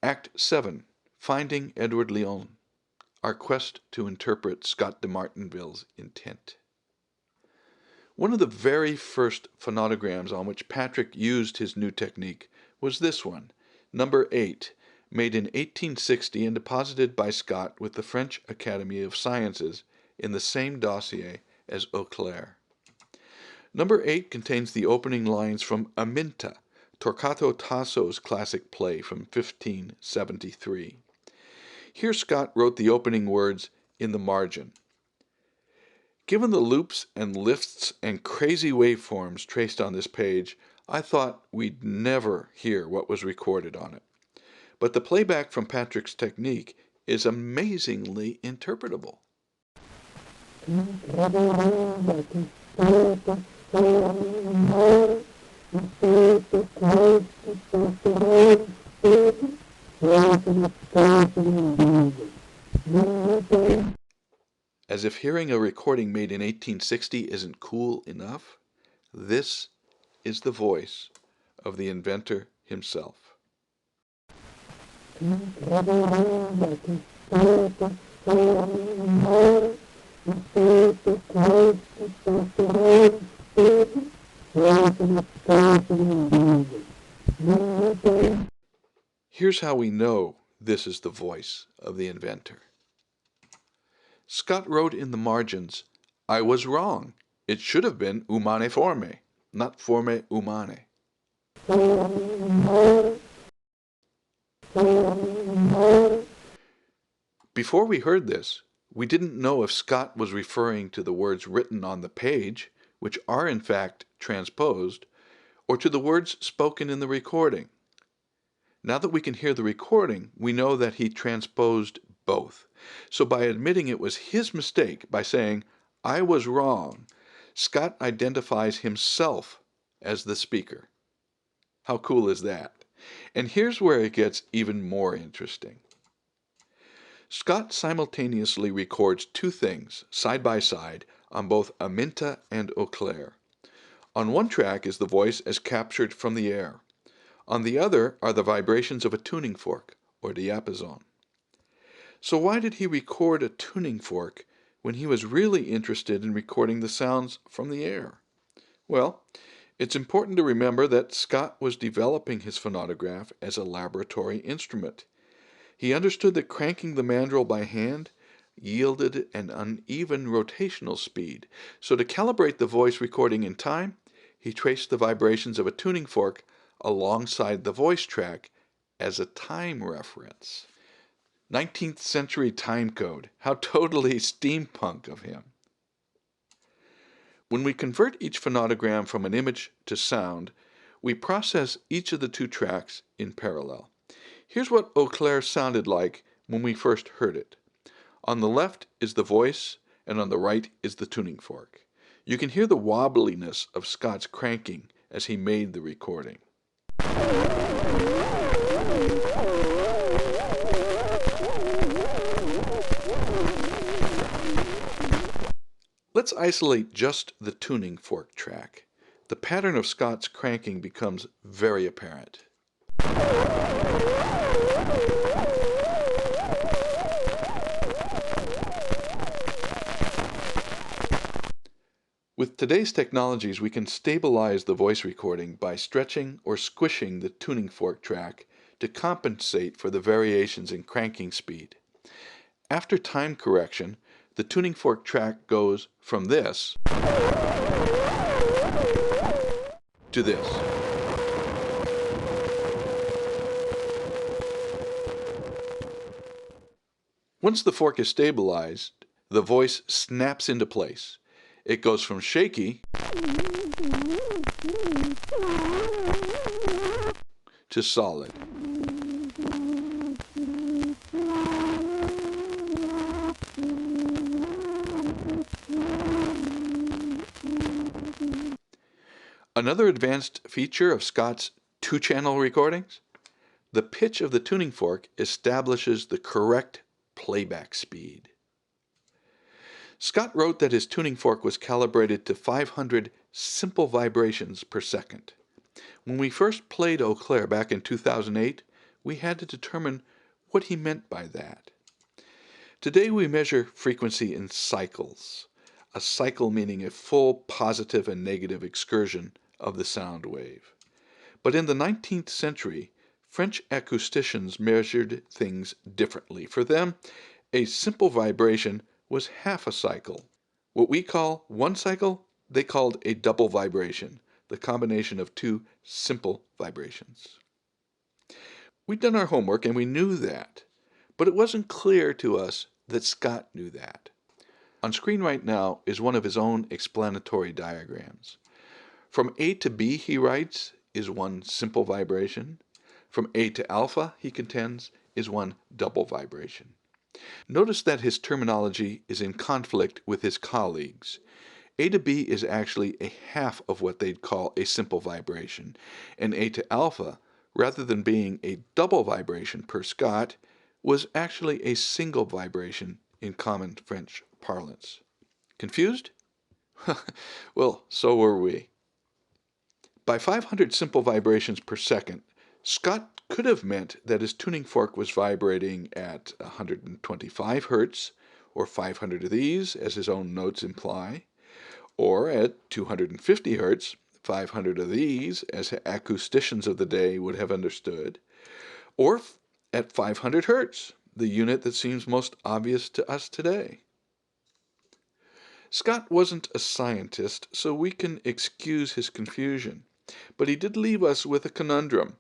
Act 7. Finding Édouard-Léon. Our quest to interpret Scott de Martinville's intent. One of the very first phonograms on which Patrick used his new technique was this one, number 8, made in 1860 and deposited by Scott with the French Academy of Sciences in the same dossier as Clair. Number 8 contains the opening lines from Aminta, Torquato Tasso's classic play from 1573. Here Scott wrote the opening words in the margin. Given the loops and lifts and crazy waveforms traced on this page, I thought we'd never hear what was recorded on it. But the playback from Patrick's technique is amazingly interpretable. As if hearing a recording made in 1860 isn't cool enough, this is the voice of the inventor himself. Here's how we know this is the voice of the inventor. Scott wrote in the margins, I was wrong. It should have been umane forme, not forme umane. Before we heard this, we didn't know if Scott was referring to the words written on the page, which are in fact transposed, or to the words spoken in the recording. Now that we can hear the recording, we know that he transposed both. So by admitting it was his mistake, by saying, I was wrong, Scott identifies himself as the speaker. How cool is that? And here's where it gets even more interesting. Scott simultaneously records two things, side by side, on both Aminta and Clair. On one track is the voice as captured from the air. On the other are the vibrations of a tuning fork, or diapason. So why did he record a tuning fork when he was really interested in recording the sounds from the air? Well, it's important to remember that Scott was developing his phonograph as a laboratory instrument. He understood that cranking the mandrel by hand yielded an uneven rotational speed. So to calibrate the voice recording in time, he traced the vibrations of a tuning fork alongside the voice track as a time reference. 19th century time code. How totally steampunk of him. When we convert each phonogram from an image to sound, we process each of the two tracks in parallel. Here's what Clair sounded like when we first heard it. On the left is the voice, and on the right is the tuning fork. You can hear the wobbliness of Scott's cranking as he made the recording. Let's isolate just the tuning fork track. The pattern of Scott's cranking becomes very apparent. With today's technologies, we can stabilize the voice recording by stretching or squishing the tuning fork track to compensate for the variations in cranking speed. After time correction, the tuning fork track goes from this to this. Once the fork is stabilized, the voice snaps into place. It goes from shaky to solid. Another advanced feature of Scott's two-channel recordings, the pitch of the tuning fork establishes the correct playback speed. Scott wrote that his tuning fork was calibrated to 500 simple vibrations per second. When we first played Clair back in 2008, we had to determine what he meant by that. Today we measure frequency in cycles, a cycle meaning a full positive and negative excursion of the sound wave. But in the 19th century, French acousticians measured things differently. For them, a simple vibration was half a cycle. What we call one cycle, they called a double vibration, the combination of two simple vibrations. We'd done our homework and we knew that, but it wasn't clear to us that Scott knew that. On screen right now is one of his own explanatory diagrams. From A to B, he writes, is one simple vibration. From A to alpha, he contends, is one double vibration. Notice that his terminology is in conflict with his colleagues. A to B is actually a half of what they'd call a simple vibration, and A to alpha, rather than being a double vibration per Scott, was actually a single vibration in common French parlance. Confused? Well, so were we. By 500 simple vibrations per second, Scott could have meant that his tuning fork was vibrating at 125 hertz, or 500 of these, as his own notes imply, or at 250 hertz, 500 of these, as acousticians of the day would have understood, or at 500 hertz, the unit that seems most obvious to us today. Scott wasn't a scientist, so we can excuse his confusion, but he did leave us with a conundrum.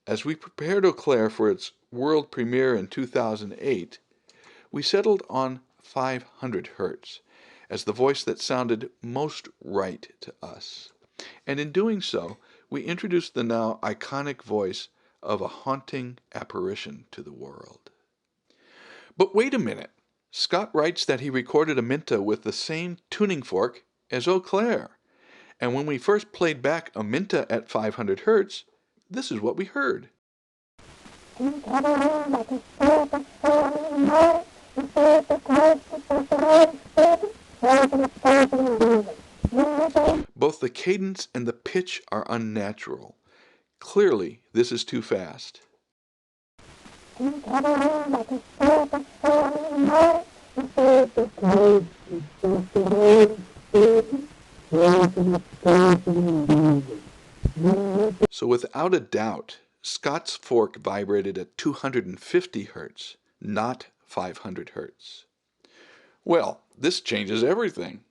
As we prepared Eau Clair for its world premiere in 2008, we settled on 500 hertz as the voice that sounded most right to us. And in doing so, we introduced the now iconic voice of a haunting apparition to the world. But wait a minute. Scott writes that he recorded Aminta with the same tuning fork as Eau Clair. And when we first played back Aminta at 500 hertz, this is what we heard. Both the cadence and the pitch are unnatural. Clearly, this is too fast. So without a doubt, Scott's fork vibrated at 250 hertz, not 500 hertz. Well, this changes everything.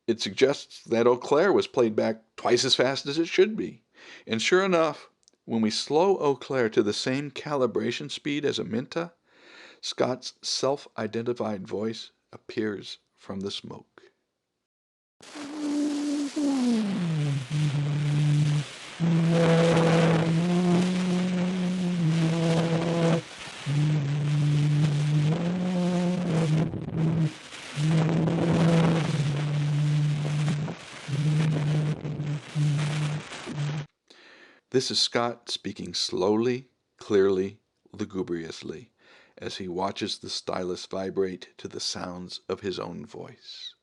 It suggests that Eau Clair was played back twice as fast as it should be. And sure enough, when we slow Eau Clair to the same calibration speed as Aminta, Scott's self-identified voice appears from the smoke. This is Scott speaking slowly, clearly, lugubriously, as he watches the stylus vibrate to the sounds of his own voice.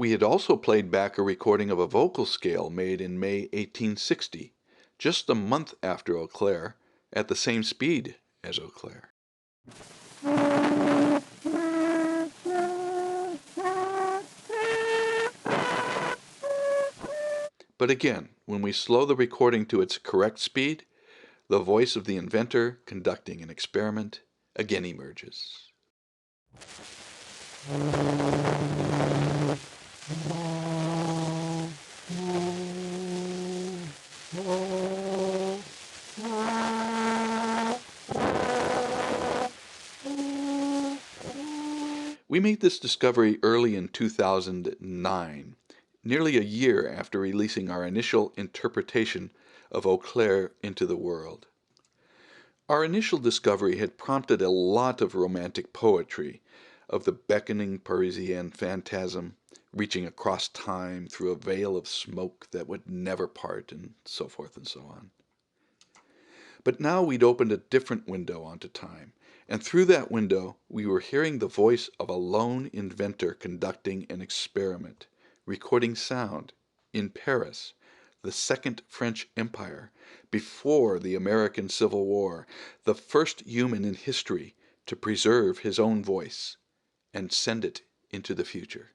We had also played back a recording of a vocal scale made in May 1860, just a month after Eau Clair, at the same speed as Eau Clair. But again, when we slow the recording to its correct speed, the voice of the inventor conducting an experiment again emerges. We made this discovery early in 2009, nearly a year after releasing our initial interpretation of Eau Clair into the world. Our initial discovery had prompted a lot of romantic poetry, of the beckoning Parisienne phantasm, reaching across time through a veil of smoke that would never part, and so forth and so on. But now we'd opened a different window onto time, and through that window we were hearing the voice of a lone inventor conducting an experiment, recording sound, in Paris, the Second French Empire, before the American Civil War, the first human in history to preserve his own voice and send it into the future.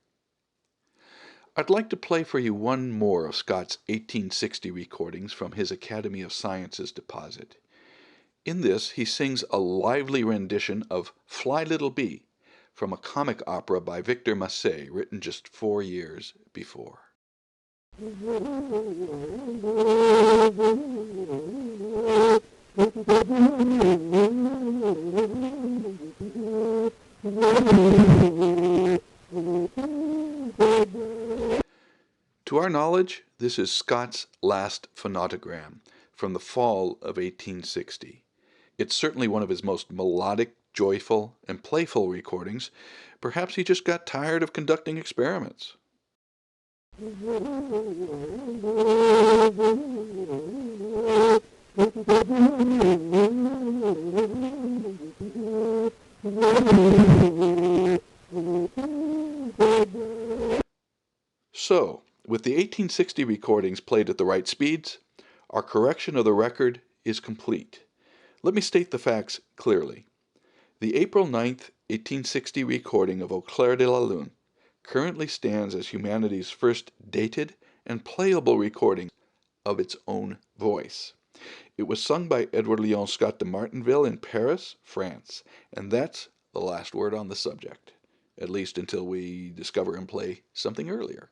I'd like to play for you one more of Scott's 1860 recordings from his Academy of Sciences deposit. In this, he sings a lively rendition of Fly Little Bee from a comic opera by Victor Massé, written just 4 years before. To our knowledge, this is Scott's last phonotogram from the fall of 1860. It's certainly one of his most melodic, joyful, and playful recordings. Perhaps he just got tired of conducting experiments. So, with the 1860 recordings played at the right speeds, our correction of the record is complete. Let me state the facts clearly. The April 9th, 1860 recording of Au Clair de la Lune currently stands as humanity's first dated and playable recording of its own voice. It was sung by Édouard-Léon Scott de Martinville in Paris, France, and that's the last word on the subject, at least until we discover and play something earlier.